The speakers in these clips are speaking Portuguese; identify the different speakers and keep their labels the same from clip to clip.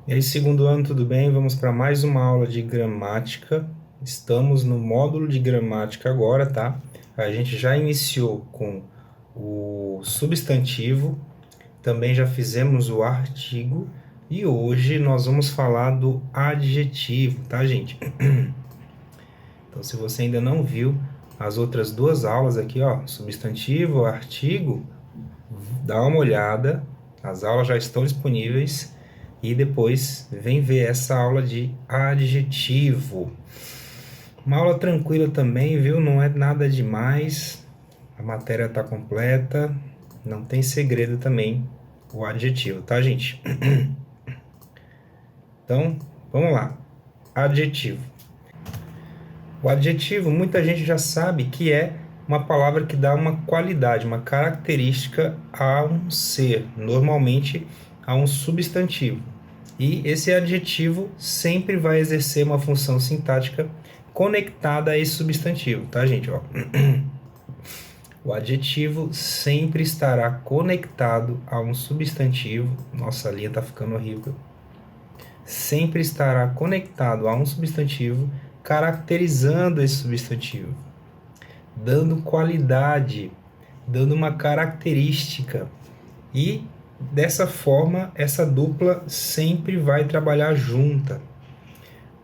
Speaker 1: E aí, segundo ano, tudo bem? Vamos para mais uma aula de gramática. Estamos no módulo de gramática agora, tá? A gente já iniciou com o substantivo, também já fizemos o artigo e hoje nós vamos falar do adjetivo, tá, gente? Então, se você ainda não viu as outras duas aulas aqui, ó, substantivo, artigo, dá uma olhada, as aulas já estão disponíveis e depois vem ver essa aula de adjetivo. Uma aula tranquila também, viu? Não é nada demais, a matéria está completa, não tem segredo também o adjetivo, tá, gente? Então, vamos lá. Adjetivo. O adjetivo, muita gente já sabe que é uma palavra que dá uma qualidade, uma característica a um ser, normalmente a um substantivo. E esse adjetivo sempre vai exercer uma função sintática conectada a esse substantivo, tá, gente? Ó. O adjetivo sempre estará conectado a um substantivo. Nossa, a linha tá ficando horrível. Sempre estará conectado a um substantivo, caracterizando esse substantivo, dando qualidade, dando uma característica. E dessa forma, essa dupla sempre vai trabalhar junta.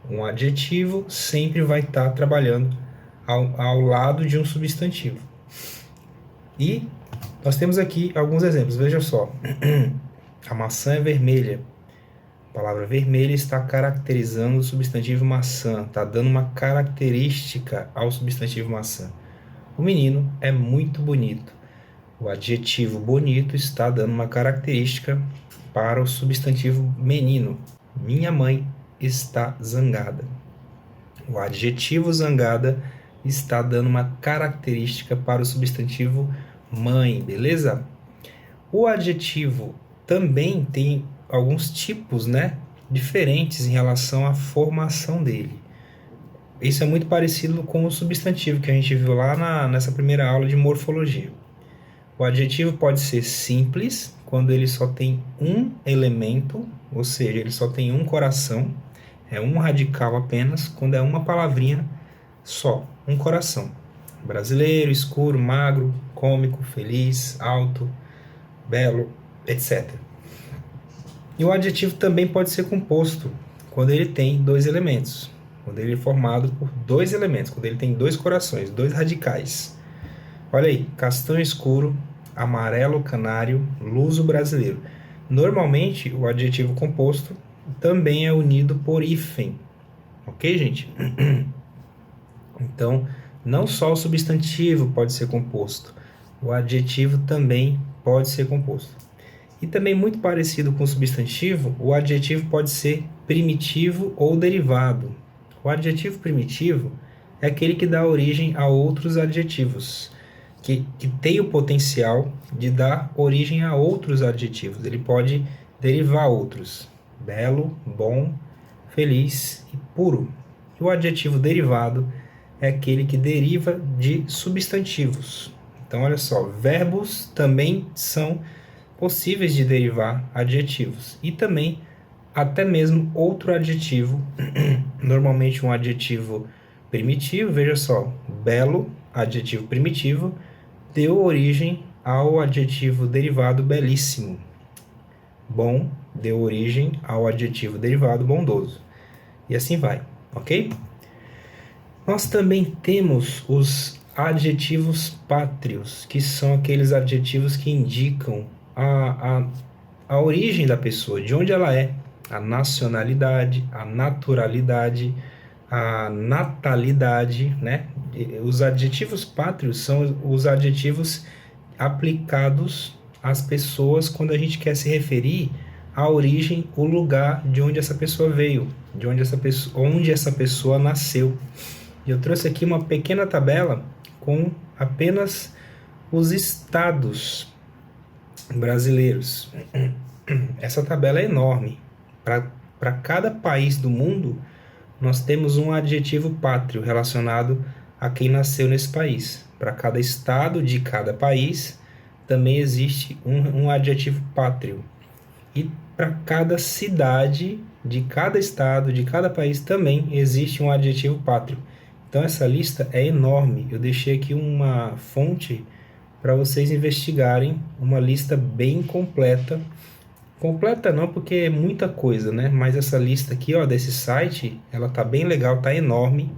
Speaker 1: Um adjetivo sempre vai estar trabalhando ao lado de um substantivo. E nós temos aqui alguns exemplos. Veja só. A maçã é vermelha. A palavra vermelha está caracterizando o substantivo maçã, está dando uma característica ao substantivo maçã. O menino é muito bonito. O adjetivo bonito está dando uma característica para o substantivo menino. Minha mãe está zangada. O adjetivo zangada está dando uma característica para o substantivo mãe, beleza? O adjetivo também tem alguns tipos, né, diferentes em relação à formação dele. Isso é muito parecido com o substantivo que a gente viu lá nessa primeira aula de morfologia. O adjetivo pode ser simples, quando ele só tem um elemento, ou seja, ele só tem um coração, é um radical apenas, quando é uma palavrinha só, um coração. Brasileiro, escuro, magro, cômico, feliz, alto, belo, etc. E o adjetivo também pode ser composto quando ele tem dois elementos, quando ele é formado por dois elementos, quando ele tem dois corações, dois radicais. Olha aí, castanho escuro, amarelo canário, luso brasileiro. Normalmente, o adjetivo composto também é unido por hífen. Ok, gente? Então, não só o substantivo pode ser composto, o adjetivo também pode ser composto. E também muito parecido com o substantivo, o adjetivo pode ser primitivo ou derivado. O adjetivo primitivo é aquele que dá origem a outros adjetivos, que tem o potencial de dar origem a outros adjetivos. Ele pode derivar outros. Belo, bom, feliz e puro. E o adjetivo derivado é aquele que deriva de substantivos. Então, olha só, verbos também são possíveis de derivar adjetivos. E também, até mesmo outro adjetivo, normalmente um adjetivo primitivo, veja só, belo, adjetivo primitivo, deu origem ao adjetivo derivado belíssimo. Bom deu origem ao adjetivo derivado bondoso. E assim vai, ok? Nós também temos os adjetivos pátrios, que são aqueles adjetivos que indicam a origem da pessoa, de onde ela é, a nacionalidade, a naturalidade, a natalidade, né? Os adjetivos pátrios são os adjetivos aplicados às pessoas quando a gente quer se referir à origem, o lugar de onde essa pessoa veio, de onde essa pessoa nasceu. E eu trouxe aqui uma pequena tabela com apenas os estados brasileiros. Essa tabela é enorme. Para cada país do mundo, nós temos um adjetivo pátrio relacionado a quem nasceu nesse país. Para cada estado de cada país, também existe um adjetivo pátrio. E para cada cidade de cada estado, de cada país também existe um adjetivo pátrio. Então essa lista é enorme. Eu deixei aqui uma fonte para vocês investigarem, uma lista bem completa. Completa não, porque é muita coisa, né? Mas essa lista aqui, ó, desse site, ela tá bem legal, tá enorme.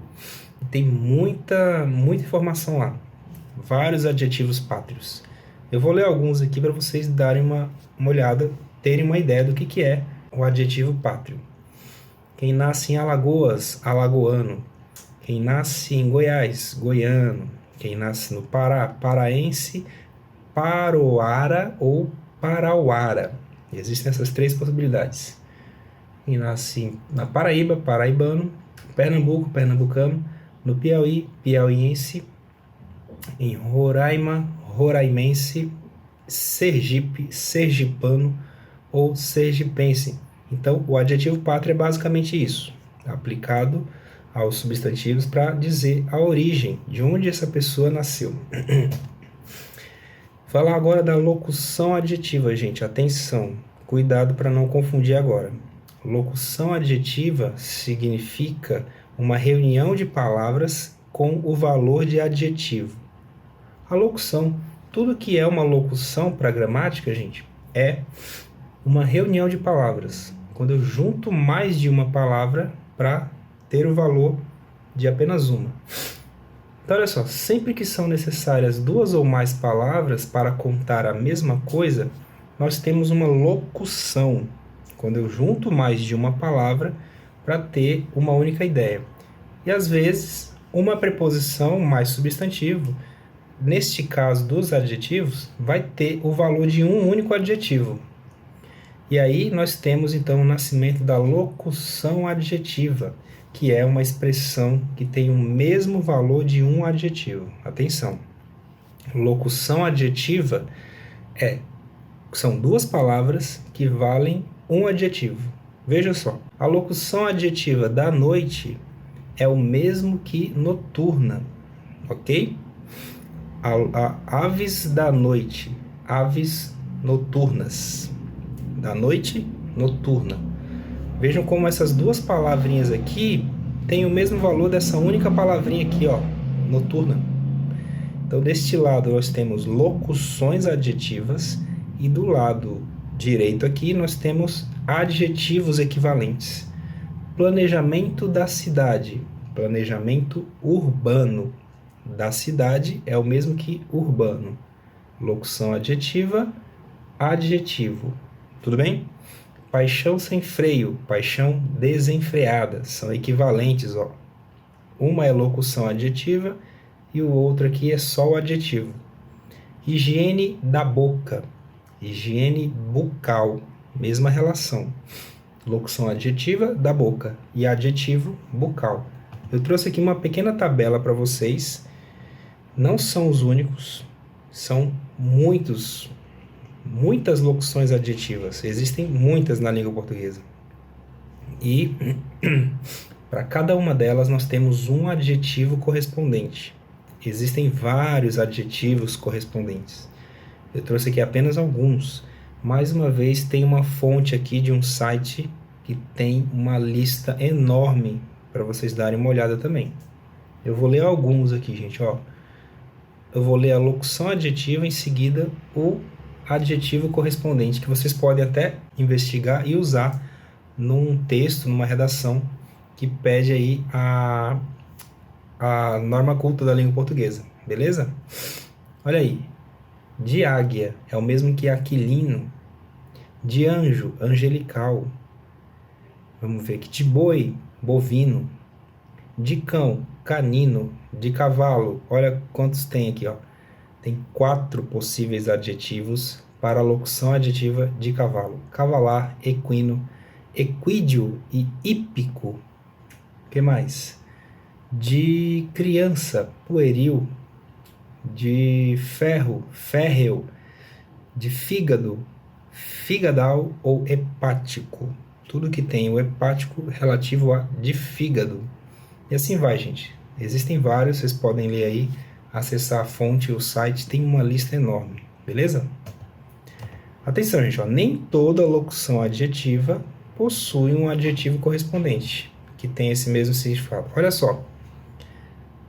Speaker 1: Tem muita informação lá. Vários adjetivos pátrios. Eu vou ler alguns aqui para vocês darem uma olhada, terem uma ideia do que é o adjetivo pátrio. Quem nasce em Alagoas, alagoano. Quem nasce em Goiás, goiano. Quem nasce no Pará, paraense, paroara ou parauara. Existem essas três possibilidades. Quem nasce na Paraíba, paraibano. Pernambuco, pernambucano. No Piauí, piauiense. Em Roraima, roraimense. Sergipe, sergipano ou sergipense. Então, o adjetivo pátrio é basicamente isso, aplicado aos substantivos para dizer a origem, de onde essa pessoa nasceu. Falar agora da locução adjetiva, gente. Atenção, cuidado para não confundir agora. Locução adjetiva significa uma reunião de palavras com o valor de adjetivo. A locução, tudo que é uma locução para a gramática, gente, é uma reunião de palavras. Quando eu junto mais de uma palavra para ter o valor de apenas uma. Então, olha só, sempre que são necessárias duas ou mais palavras para contar a mesma coisa, nós temos uma locução. Quando eu junto mais de uma palavra para ter uma única ideia. E às vezes, uma preposição mais substantivo, neste caso dos adjetivos, vai ter o valor de um único adjetivo. E aí nós temos então o nascimento da locução adjetiva, que é uma expressão que tem o mesmo valor de um adjetivo. Atenção, locução adjetiva são duas palavras que valem um adjetivo. Veja só, a locução adjetiva da noite é o mesmo que noturna, ok? Aves da noite, aves noturnas. Da noite, noturna. Vejam como essas duas palavrinhas aqui têm o mesmo valor dessa única palavrinha aqui, ó, noturna. Então, deste lado nós temos locuções adjetivas e do lado direito aqui nós temos adjetivos equivalentes. Planejamento da cidade, planejamento urbano da cidade é o mesmo que urbano. Locução adjetiva, adjetivo. Tudo bem? Paixão sem freio, paixão desenfreada, são equivalentes, ó. Uma é locução adjetiva e o outro aqui é só o adjetivo. Higiene da boca, higiene bucal, mesma relação. Locução adjetiva da boca e adjetivo bucal. Eu trouxe aqui uma pequena tabela para vocês. Não são os únicos, são muitas locuções adjetivas. Existem muitas na língua portuguesa. E para cada uma delas nós temos um adjetivo correspondente. Existem vários adjetivos correspondentes. Eu trouxe aqui apenas alguns. Mais uma vez, tem uma fonte aqui de um site que tem uma lista enorme para vocês darem uma olhada também. Eu vou ler alguns aqui, gente, ó. Eu vou ler a locução adjetiva, em seguida o adjetivo correspondente, que vocês podem até investigar e usar num texto, numa redação que pede aí a norma culta da língua portuguesa, beleza? Olha aí, de águia é o mesmo que aquilino, de anjo, angelical, vamos ver aqui, de boi, bovino, de cão, canino, de cavalo, olha quantos tem aqui, ó. Tem 4 possíveis adjetivos para a locução adjetiva de cavalo. Cavalar, equino, equídeo e hípico. O que mais? De criança, pueril. De ferro, férreo. De fígado, figadal ou hepático. Tudo que tem o hepático relativo a de fígado. E assim vai, gente. Existem vários, vocês podem ler aí, acessar a fonte, o site, tem uma lista enorme, beleza? Atenção, gente, ó, nem toda locução adjetiva possui um adjetivo correspondente, que tem esse mesmo significado. Olha só,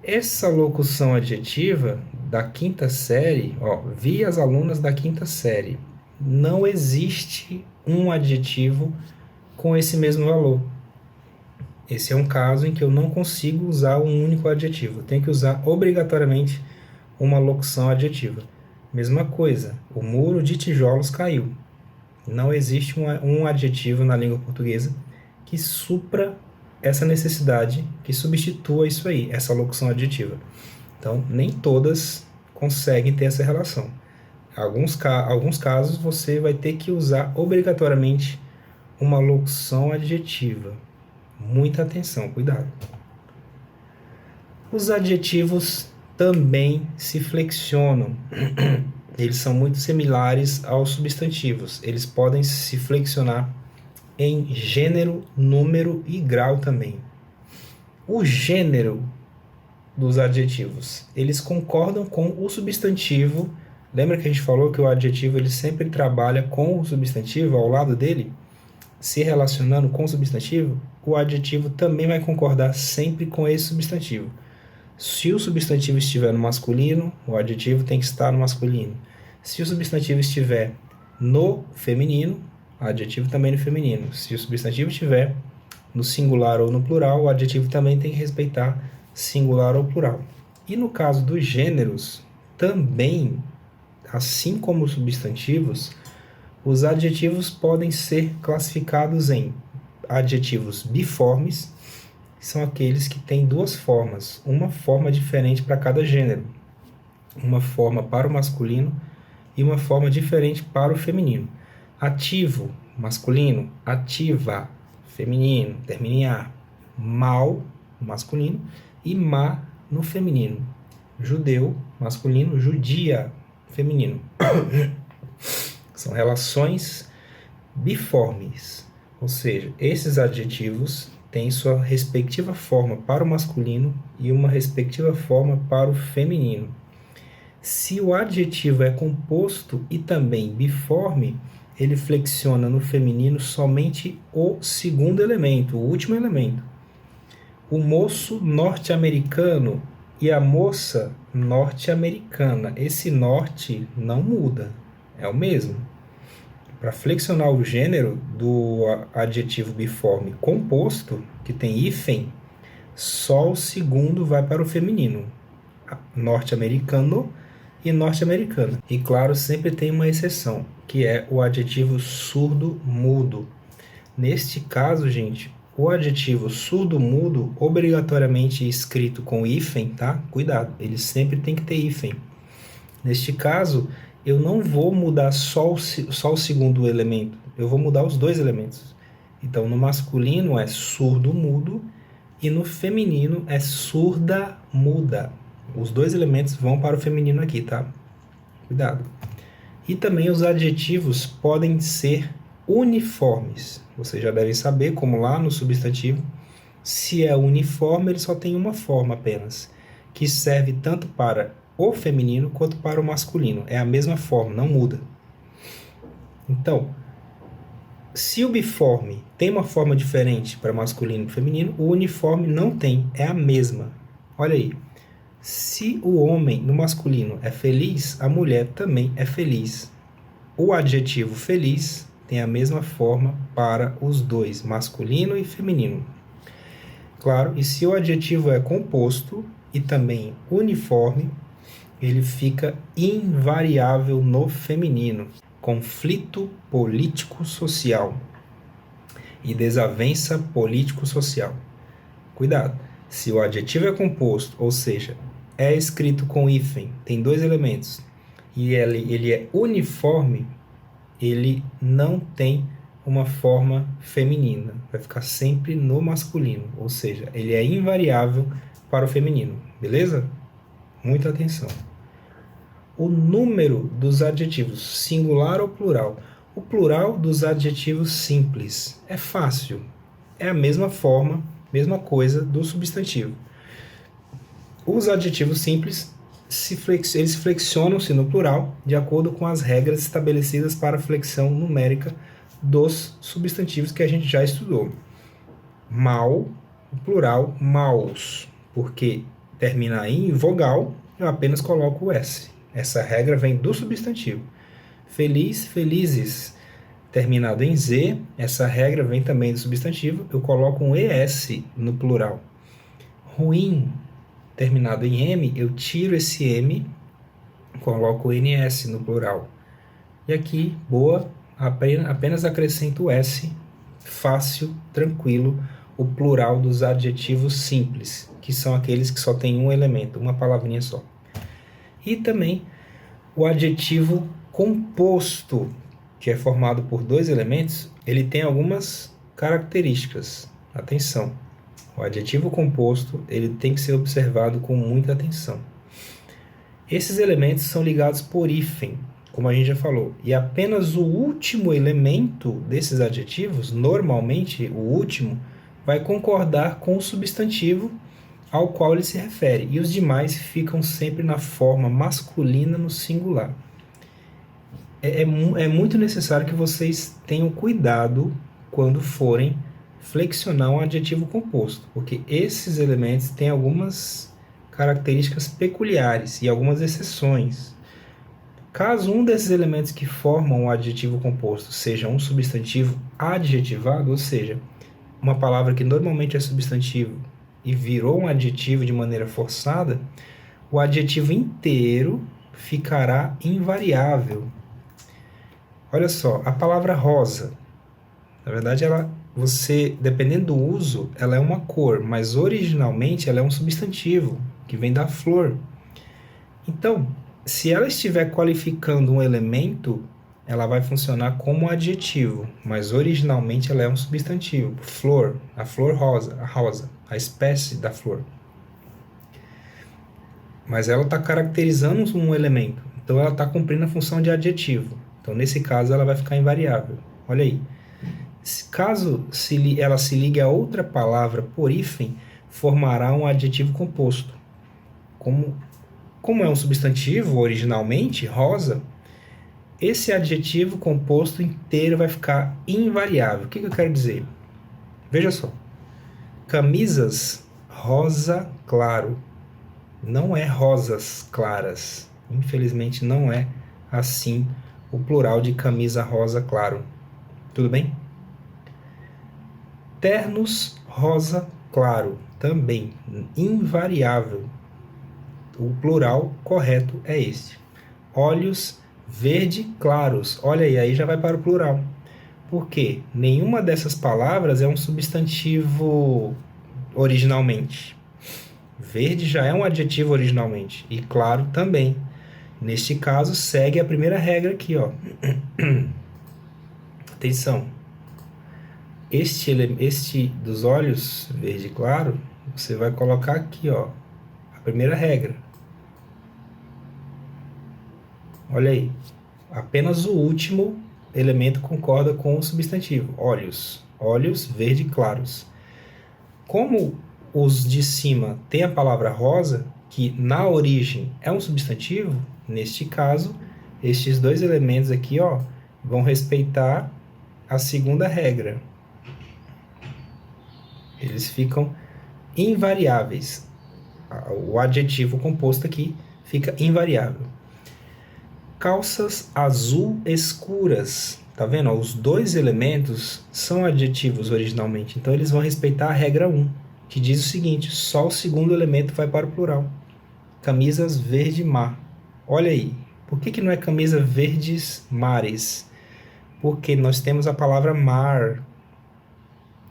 Speaker 1: essa locução adjetiva da quinta série, vi as alunas da quinta série, não existe um adjetivo com esse mesmo valor. Esse é um caso em que eu não consigo usar um único adjetivo. Eu tenho que usar obrigatoriamente uma locução adjetiva. Mesma coisa, o muro de tijolos caiu. Não existe um adjetivo na língua portuguesa que supra essa necessidade, que substitua isso aí, essa locução adjetiva. Então, nem todas conseguem ter essa relação. Alguns casos você vai ter que usar obrigatoriamente uma locução adjetiva. Muita atenção, cuidado. Os adjetivos também se flexionam. Eles são muito similares aos substantivos. Eles podem se flexionar em gênero, número e grau também. O gênero dos adjetivos, eles concordam com o substantivo. Lembra que a gente falou que o adjetivo ele sempre trabalha com o substantivo ao lado dele? Se relacionando com o substantivo, o adjetivo também vai concordar sempre com esse substantivo. Se o substantivo estiver no masculino, o adjetivo tem que estar no masculino. Se o substantivo estiver no feminino, o adjetivo também no feminino. Se o substantivo estiver no singular ou no plural, o adjetivo também tem que respeitar singular ou plural. E no caso dos gêneros, também, assim como os substantivos, os adjetivos podem ser classificados em adjetivos biformes, que são aqueles que têm duas formas, uma forma diferente para cada gênero, uma forma para o masculino e uma forma diferente para o feminino. Ativo, masculino; ativa, feminino, termina em A. Mal, masculino, e má, no feminino. Judeu, masculino; judia, feminino. São relações biformes, ou seja, esses adjetivos têm sua respectiva forma para o masculino e uma respectiva forma para o feminino. Se o adjetivo é composto e também biforme, ele flexiona no feminino somente o segundo elemento, o último elemento. O moço norte-americano e a moça norte-americana. Esse norte não muda, é o mesmo. Para flexionar o gênero do adjetivo biforme composto, que tem hífen, só o segundo vai para o feminino. Norte-americano e norte-americana. E claro, sempre tem uma exceção, que é o adjetivo surdo-mudo. Neste caso, gente, o adjetivo surdo-mudo, obrigatoriamente escrito com hífen, tá? Cuidado, ele sempre tem que ter hífen. Neste caso, eu não vou mudar só o segundo elemento, eu vou mudar os dois elementos. Então, no masculino é surdo-mudo e no feminino é surda-muda. Os dois elementos vão para o feminino aqui, tá? Cuidado. E também os adjetivos podem ser uniformes. Vocês já devem saber, como lá no substantivo, se é uniforme, ele só tem uma forma apenas, que serve tanto para o feminino quanto para o masculino. É a mesma forma, não muda. Então, se o biforme tem uma forma diferente para masculino e feminino, o uniforme não tem, é a mesma. Olha aí. Se o homem no masculino é feliz, a mulher também é feliz. O adjetivo feliz tem a mesma forma para os dois, masculino e feminino. Claro, e se o adjetivo é composto e também uniforme, ele fica invariável no feminino. Conflito político-social e desavença político-social. Cuidado, se o adjetivo é composto, ou seja, é escrito com hífen, tem dois elementos, e ele é uniforme, ele não tem uma forma feminina, vai ficar sempre no masculino, ou seja, ele é invariável para o feminino, beleza? Muita atenção. O número dos adjetivos, singular ou plural. O plural dos adjetivos simples é fácil, é a mesma forma, mesma coisa do substantivo. Os adjetivos simples, eles flexionam-se no plural de acordo com as regras estabelecidas para a flexão numérica dos substantivos que a gente já estudou. Mal, o plural, maus, porque termina em vogal, eu apenas coloco o S. Essa regra vem do substantivo. Feliz, felizes, terminado em Z, essa regra vem também do substantivo, eu coloco um ES no plural. Ruim, terminado em M, eu tiro esse M, coloco o NS no plural. E aqui, boa, apenas acrescento o S, fácil, tranquilo, o plural dos adjetivos simples, que são aqueles que só têm um elemento, uma palavrinha só. E também o adjetivo composto, que é formado por dois elementos, ele tem algumas características. Atenção, o adjetivo composto ele tem que ser observado com muita atenção. Esses elementos são ligados por hífen, como a gente já falou, e apenas o último elemento desses adjetivos, normalmente o último, vai concordar com o substantivo ao qual ele se refere, e os demais ficam sempre na forma masculina no singular. É muito necessário que vocês tenham cuidado quando forem flexionar um adjetivo composto, porque esses elementos têm algumas características peculiares e algumas exceções. Caso um desses elementos que formam o adjetivo composto seja um substantivo adjetivado, ou seja, uma palavra que normalmente é substantivo e virou um adjetivo de maneira forçada, o adjetivo inteiro ficará invariável. Olha só, a palavra rosa, na verdade, dependendo do uso, ela é uma cor, mas originalmente ela é um substantivo que vem da flor. Então, se ela estiver qualificando um elemento, ela vai funcionar como adjetivo, mas originalmente ela é um substantivo. Flor, a flor rosa, a espécie da flor. Mas ela está caracterizando um elemento, então ela está cumprindo a função de adjetivo. Então, nesse caso, ela vai ficar invariável. Olha aí. Caso ela se ligue a outra palavra por hífen, formará um adjetivo composto. Como é um substantivo originalmente, rosa, esse adjetivo composto inteiro vai ficar invariável. O que eu quero dizer? Veja só. Camisas rosa claro. Não é rosas claras. Infelizmente, não é assim o plural de camisa rosa claro. Tudo bem? Ternos rosa claro. Também invariável. O plural correto é este. Olhos verde claros. Olha aí já vai para o plural. Por quê? Nenhuma dessas palavras é um substantivo originalmente. Verde já é um adjetivo originalmente. E claro também. Neste caso, segue a primeira regra aqui, ó. Atenção. Este dos olhos verde claro, você vai colocar aqui, ó. A primeira regra. Olha aí. Apenas o último elemento concorda com o substantivo. Olhos. Olhos verde claros. Como os de cima têm a palavra rosa, que na origem é um substantivo, neste caso, estes dois elementos aqui, ó, vão respeitar a segunda regra. Eles ficam invariáveis. O adjetivo composto aqui fica invariável. Calças azul escuras. Tá vendo? Os dois elementos são adjetivos originalmente, então eles vão respeitar a regra 1, que diz o seguinte: só o segundo elemento vai para o plural. Camisas verde mar. Olha aí. Por que não é camisa verdes mares? Porque nós temos a palavra mar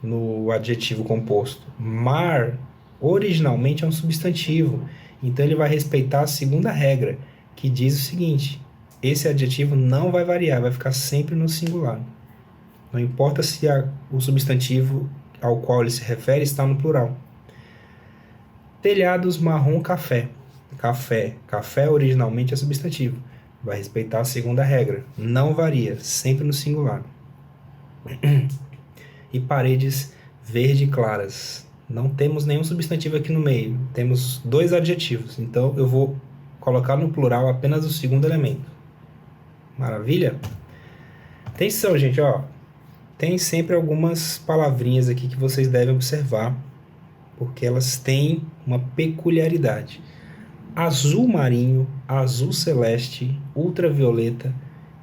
Speaker 1: no adjetivo composto. Mar, originalmente, é um substantivo. Então, ele vai respeitar a segunda regra, que diz o seguinte: esse adjetivo não vai variar, vai ficar sempre no singular. Não importa se o substantivo ao qual ele se refere está no plural. Telhados marrom café. Café originalmente é substantivo. Vai respeitar a segunda regra. Não varia, sempre no singular. E paredes verde claras. Não temos nenhum substantivo aqui no meio. Temos dois adjetivos. Então, eu vou colocar no plural apenas o segundo elemento. Maravilha? Atenção, gente, ó. tem sempre algumas palavrinhas aqui que vocês devem observar, porque elas têm uma peculiaridade. Azul marinho, azul celeste, ultravioleta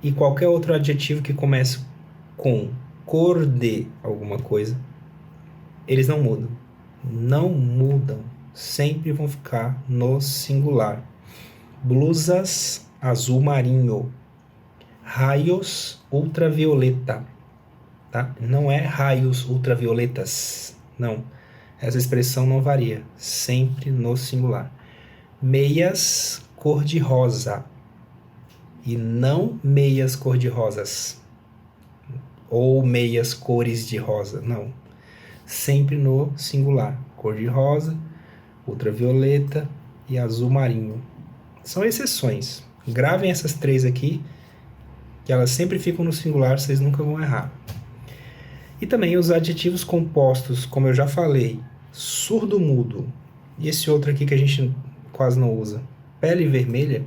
Speaker 1: e qualquer outro adjetivo que comece com cor de alguma coisa, eles não mudam. Não mudam. Sempre vão ficar no singular. Blusas azul marinho. Raios ultravioleta. Tá? Não é raios ultravioletas. Não. Essa expressão não varia. Sempre no singular. Meias cor-de-rosa. E não meias cor-de-rosas. Ou meias cores de rosa. Não. Sempre no singular. Cor-de-rosa, ultravioleta e azul marinho. São exceções. Gravem essas três aqui, que elas sempre ficam no singular, vocês nunca vão errar. E também os adjetivos compostos, como eu já falei, surdo-mudo, e esse outro aqui que a gente quase não usa, pele vermelha,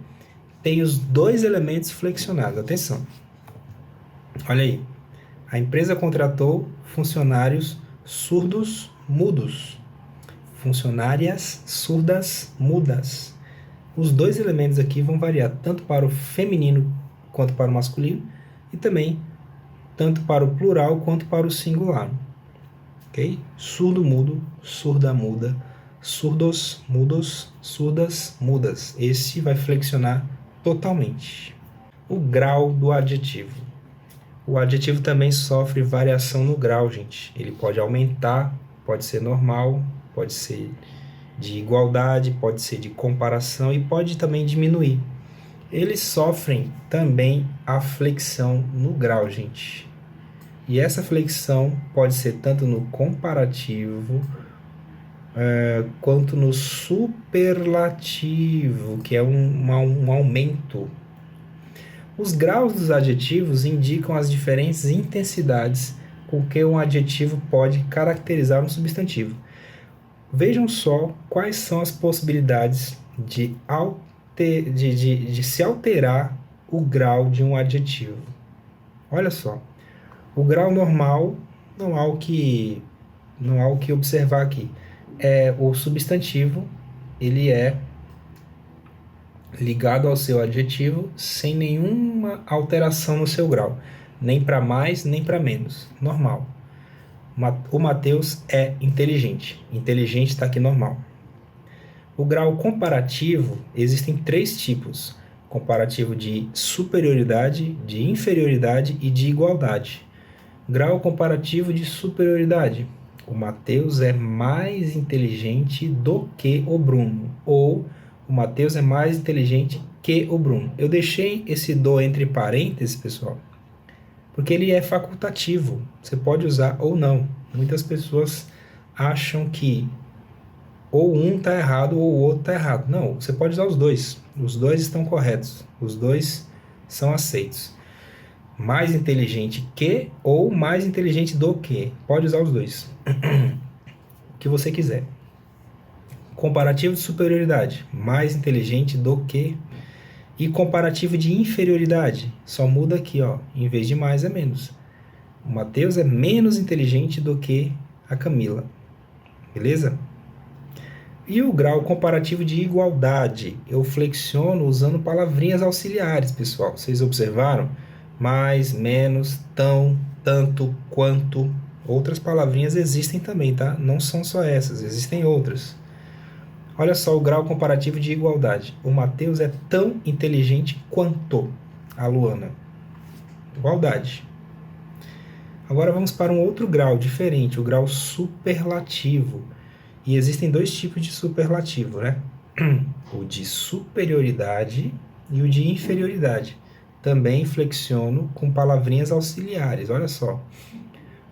Speaker 1: tem os dois elementos flexionados. Atenção. Olha aí. A empresa contratou funcionários surdos mudos. Funcionárias surdas mudas. Os dois elementos aqui vão variar tanto para o feminino quanto para o masculino e também tanto para o plural quanto para o singular. Ok? Surdo mudo, surda muda, surdos mudos, surdas mudas. Esse vai flexionar totalmente. O grau do adjetivo. O adjetivo também sofre variação no grau, gente. Ele pode aumentar, pode ser normal, pode ser de igualdade, pode ser de comparação e pode também diminuir. Eles sofrem também a flexão no grau, gente. E essa flexão pode ser tanto no comparativo quanto no superlativo, que é um aumento. Os graus dos adjetivos indicam as diferentes intensidades com que um adjetivo pode caracterizar um substantivo. Vejam só quais são as possibilidades de se alterar o grau de um adjetivo. Olha só. O grau normal, não há o que observar aqui. O substantivo, ele é ligado ao seu adjetivo sem nenhuma alteração no seu grau. Nem para mais, nem para menos. Normal. O Matheus é inteligente. Inteligente está aqui normal. O grau comparativo, existem 3 tipos. Comparativo de superioridade, de inferioridade e de igualdade. Grau comparativo de superioridade. O Matheus é mais inteligente do que o Bruno. Ou o Matheus é mais inteligente que o Bruno. Eu deixei esse do entre parênteses, pessoal, porque ele é facultativo. Você pode usar ou não. Muitas pessoas acham que ou um está errado ou o outro está errado. Não, você pode usar os dois. Os dois estão corretos. Os dois são aceitos. Mais inteligente que ou mais inteligente do que. Pode usar os dois. O que você quiser. Comparativo de superioridade. Mais inteligente do que. E comparativo de inferioridade. Só muda aqui, ó. Em vez de mais é menos. O Matheus é menos inteligente do que a Camila. Beleza? E o grau comparativo de igualdade. Eu flexiono usando palavrinhas auxiliares, pessoal. Vocês observaram? Mais, menos, tão, tanto, quanto. Outras palavrinhas existem também, tá? Não são só essas, existem outras. Olha só o grau comparativo de igualdade. O Matheus é tão inteligente quanto a Luana. Igualdade. Agora vamos para um outro grau diferente, o grau superlativo. E existem 2 tipos de superlativo, né? O de superioridade e o de inferioridade. Também flexiono com palavrinhas auxiliares, olha só.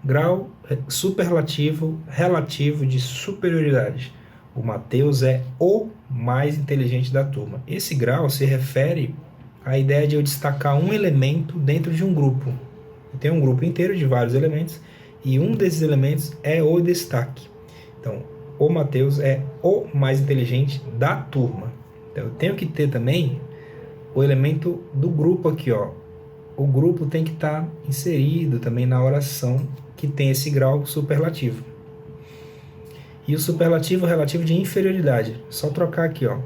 Speaker 1: Grau superlativo relativo de superioridade. O Matheus é o mais inteligente da turma. Esse grau se refere à ideia de eu destacar um elemento dentro de um grupo. Tem um grupo inteiro de vários elementos e um desses elementos é o destaque. Então, o Matheus é o mais inteligente da turma. Então, eu tenho que ter também o elemento do grupo aqui, ó. o grupo tem que estar inserido também na oração que tem esse grau superlativo. E o superlativo relativo de inferioridade. Só trocar aqui, ó.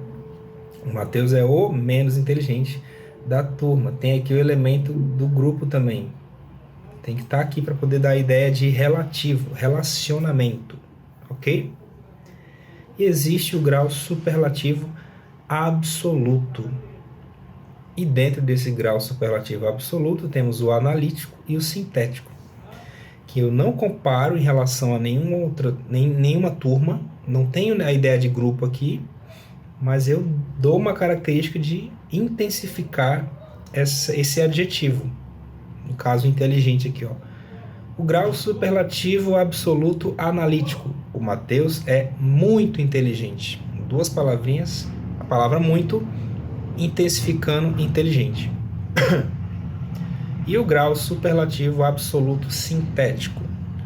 Speaker 1: O Mateus é o menos inteligente da turma. Tem aqui o elemento do grupo também. Tem que estar aqui para poder dar a ideia de relativo, relacionamento, ok? E existe o grau superlativo absoluto. E dentro desse grau superlativo absoluto temos o analítico e o sintético, que eu não comparo em relação a nenhuma turma, não tenho a ideia de grupo aqui, mas eu dou uma característica de intensificar esse adjetivo, no caso inteligente aqui, ó. O grau superlativo absoluto analítico. O Mateus é muito inteligente. Duas palavrinhas, a palavra muito, intensificando inteligente. E o grau superlativo absoluto sintético.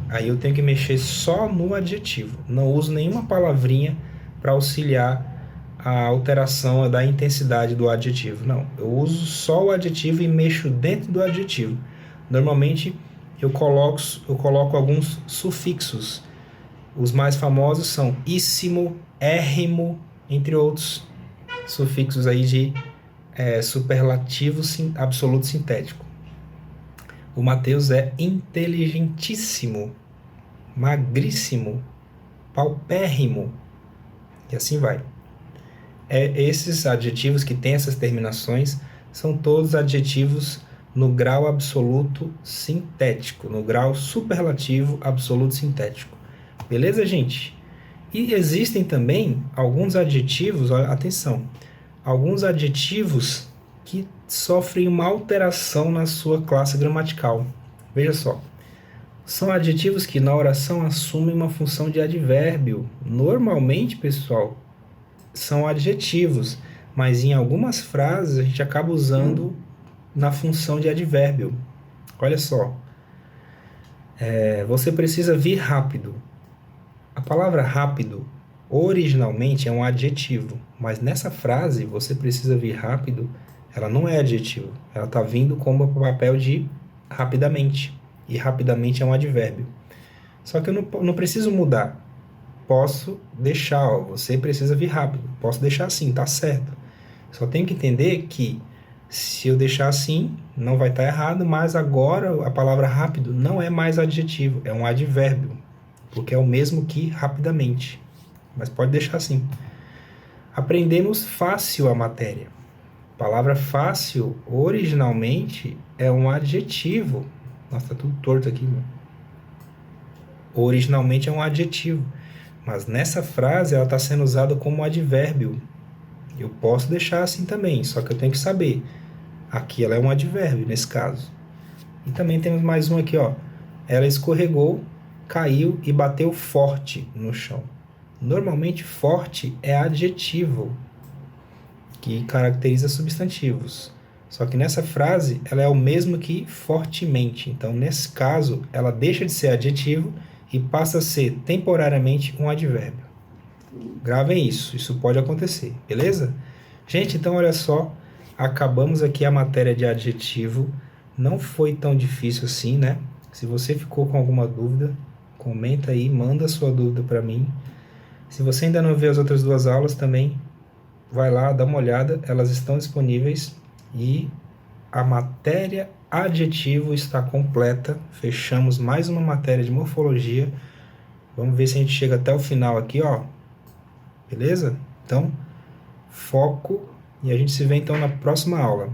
Speaker 1: Aí eu tenho que mexer só no adjetivo. Não uso nenhuma palavrinha para auxiliar a alteração da intensidade do adjetivo. Não, eu uso só o adjetivo e mexo dentro do adjetivo. Normalmente eu coloco alguns sufixos. Os mais famosos são íssimo, érrimo, entre outros sufixos aí de superlativo absoluto sintético. O Mateus é inteligentíssimo, magríssimo, paupérrimo, e assim vai. Esses adjetivos que têm essas terminações são todos adjetivos no grau absoluto sintético, no grau superlativo absoluto sintético. Beleza, gente? E existem também alguns adjetivos, atenção, alguns adjetivos que sofrem uma alteração na sua classe gramatical. Veja só, são adjetivos que na oração assumem uma função de advérbio. Normalmente, pessoal, são adjetivos, mas em algumas frases a gente acaba usando na função de advérbio. Olha só, você precisa vir rápido. A palavra rápido originalmente é um adjetivo, mas nessa frase, você precisa vir rápido, ela não é adjetivo, ela está vindo como papel de rapidamente, e rapidamente é um advérbio. Só que eu não preciso mudar, posso deixar, ó, você precisa vir rápido, posso deixar assim, tá certo. Só tenho que entender que se eu deixar assim, não vai estar errado, mas agora a palavra rápido não é mais adjetivo, é um advérbio, porque é o mesmo que rapidamente, mas pode deixar assim. Aprendemos fácil a matéria. A palavra fácil, originalmente, é um adjetivo. Nossa, tá tudo torto aqui, meu. Originalmente é um adjetivo, mas nessa frase ela está sendo usada como advérbio. Eu posso deixar assim também, só que eu tenho que saber. Aqui ela é um advérbio, nesse caso. E também temos mais um aqui, ó. Ela escorregou, caiu e bateu forte no chão. Normalmente, forte é adjetivo, que caracteriza substantivos. Só que nessa frase, ela é o mesmo que fortemente. Então, nesse caso, ela deixa de ser adjetivo e passa a ser temporariamente um advérbio. Gravem isso, isso pode acontecer, beleza? Gente, então olha só, acabamos aqui a matéria de adjetivo. Não foi tão difícil assim, né? Se você ficou com alguma dúvida, comenta aí, manda a sua dúvida para mim. Se você ainda não viu as outras duas aulas também, vai lá, dá uma olhada, elas estão disponíveis e a matéria adjetivo está completa. Fechamos mais uma matéria de morfologia. Vamos ver se a gente chega até o final aqui, ó. Beleza? Então, foco e a gente se vê então na próxima aula.